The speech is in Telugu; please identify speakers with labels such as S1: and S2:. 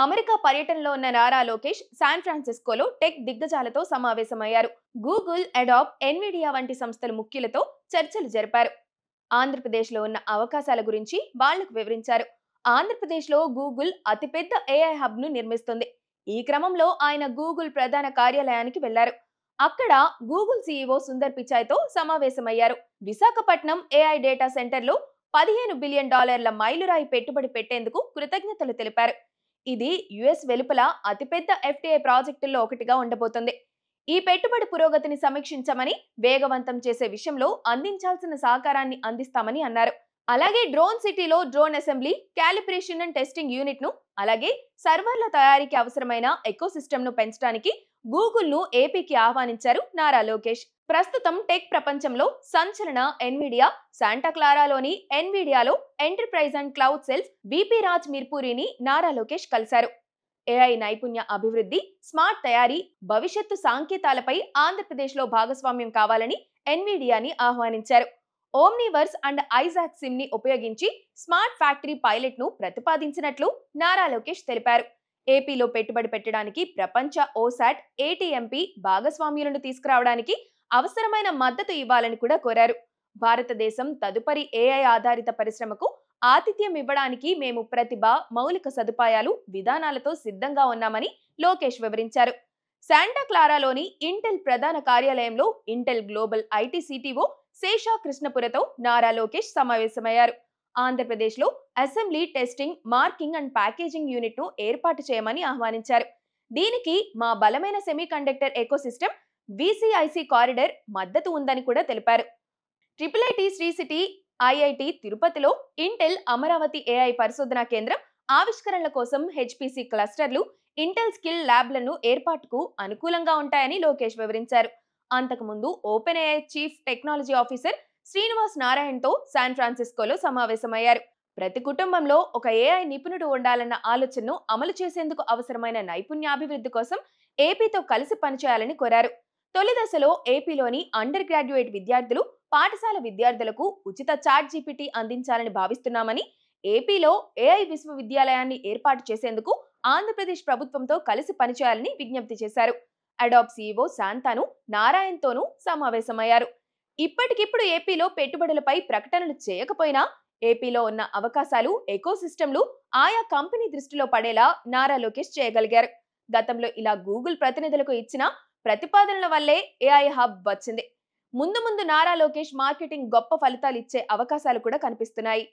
S1: అమెరికా పర్యటనలో ఉన్న నారా లోకేష్ శాన్ ఫ్రాన్సిస్కోలో టెక్ దిగ్గజాలతో సమావేశమయ్యారు. గూగుల్, అడాబ్, ఎన్విడియా వంటి సంస్థల ముఖ్యులతో చర్చలు జరిపారు. ఆంధ్రప్రదేశ్లో ఉన్న అవకాశాల గురించి వాళ్లకు వివరించారు. ఆంధ్రప్రదేశ్లో గూగుల్ అతిపెద్ద ఏఐ హబ్ను నిర్మిస్తుంది. ఈ క్రమంలో ఆయన గూగుల్ ప్రధాన కార్యాలయానికి వెళ్లారు. అక్కడ గూగుల్ సీఈఓ సుందర్ పిచాయ్తో సమావేశమయ్యారు. విశాఖపట్నం ఏఐ డేటా సెంటర్లో $15 బిలియన్ మైలురాయి పెట్టుబడి పెట్టేందుకు కృతజ్ఞతలు తెలిపారు. ఇది యుఎస్ వెలుపల అతిపెద్ద ఎఫ్టీఐ ప్రాజెక్టుల్లో ఒకటిగా ఉండబోతోంది. ఈ పెట్టుబడి పురోగతిని సమీక్షించమని, వేగవంతం చేసే విషయంలో అందించాల్సిన సహకారాన్ని అందిస్తామని అన్నారు. అలాగే డ్రోన్ సిటీలో drone assembly, calibration and testing unit ను, అలాగే సర్వర్ల తయారీకి అవసరమైన ఎకోసిస్టమ్ ను పెంచడానికి గూగుల్ ను ఏపీకి ఆహ్వానించారు నారా లోకేష్. ప్రస్తుతం టెక్ ప్రపంచంలో సంచలన ఎన్విడియా, శాంటా క్లారాలోని ఎన్విడియాలో enterprise and cloud sales VP Raj మిర్పూరిని నారా లోకేష్ కలిశారు. ఏఐ నైపుణ్య అభివృద్ధి, స్మార్ట్ తయారీ, భవిష్యత్తు సాంకేతాలపై ఆంధ్రప్రదేశ్లో భాగస్వామ్యం కావాలని ఎన్విడియాని ఆహ్వానించారు. ఓమ్నివర్స్ అండ్ ఐజాక్ సిమ్ ని ఉపయోగించి స్మార్ట్ ఫ్యాక్టరీ పైలట్ ను ప్రతిపాదించినట్లు నారా లోకేష్ తెలిపారు. ఏపీలో పెట్టుబడి పెట్టడానికి ప్రపంచ ఓసాట్, ఏటీఎంపీ భాగస్వామ్యులను తీసుకురావడానికి అవసరమైన మద్దతు ఇవ్వాలని కూడా కోరారు. భారతదేశం తదుపరి ఏఐ ఆధారిత పరిశ్రమకు ఆతిథ్యం ఇవ్వడానికి మేము ప్రతిభ, మౌలిక సదుపాయాలు, విధానాలతో సిద్ధంగా ఉన్నామని లోకేష్ వివరించారు. శాంటా క్లారాలోని ఇంటెల్ ప్రధాన కార్యాలయంలో Intel global IT CTO Sesha కృష్ణపురతో నారా లోకేష్ సమావేశమయ్యారు. ఆంధ్రప్రదేశ్లో assembly, testing, marking and packaging unit ను ఏర్పాటు చేయమని ఆహ్వానించారు. దీనికి మా బలమైన సెమీకండక్టర్ ఎకోసిస్టమ్ విసిఐసి కారిడార్ మద్దతు ఉందని కూడా తెలిపారు. ఐఐటి శ్రీ సిటీ, ఐఐటి తిరుపతిలో ఇంటెల్ అమరావతి ఏఐ పరిశోధనా కేంద్రం, ఆవిష్కరణల కోసం హెచ్పిసి క్లస్టర్లు, ఇంటెల్ స్కిల్ ల్యాబ్లను ఏర్పాటుకు అనుకూలంగా ఉంటాయని లోకేష్ వివరించారు. అంతకుముందు open AI chief technology officer Srinivas నారాయణ్తో శాన్ ఫ్రాన్సిస్కోలో సమావేశమయ్యారు. ప్రతి కుటుంబంలో ఒక ఏఐ నిపుణుడు ఉండాలన్న ఆలోచనను అమలు చేసేందుకు అవసరమైన నైపుణ్యాభివృద్ధి కోసం ఏపీతో కలిసి పనిచేయాలని కోరారు. తొలి దశలో ఏపీలోని అండర్ గ్రాడ్యుయేట్ విద్యార్థులు, పాఠశాల విద్యార్థులకు ఉచిత చాట్ జీపీటీ అందించాలని భావిస్తున్నామని, ఏపీలో ఏఐ విశ్వవిద్యాలయాన్ని ఏర్పాటు చేసేందుకు ఆంధ్రప్రదేశ్ ప్రభుత్వంతో కలిసి పనిచేయాలని విజ్ఞప్తి చేశారు. అడాబ్ సీఈఓ శాంతాను నారాయణ్తోనూ సమావేశమయ్యారు. ఇప్పటికిప్పుడు ఏపీలో పెట్టుబడులపై ప్రకటనలు చేయకపోయినా ఏపీలో ఉన్న అవకాశాలు, ఎకోసిస్టమ్లు ఆయా కంపెనీ దృష్టిలో పడేలా నారా లోకేష్ చేయగలిగారు. గతంలో ఇలా గూగుల్ ప్రతినిధులకు ఇచ్చిన ప్రతిపాదనల వల్లే ఏఐ హబ్ వచ్చింది. ముందు ముందు నారా లోకేష్ మార్కెటింగ్ గొప్ప ఫలితాలు ఇచ్చే అవకాశాలు కూడా కనిపిస్తున్నాయి.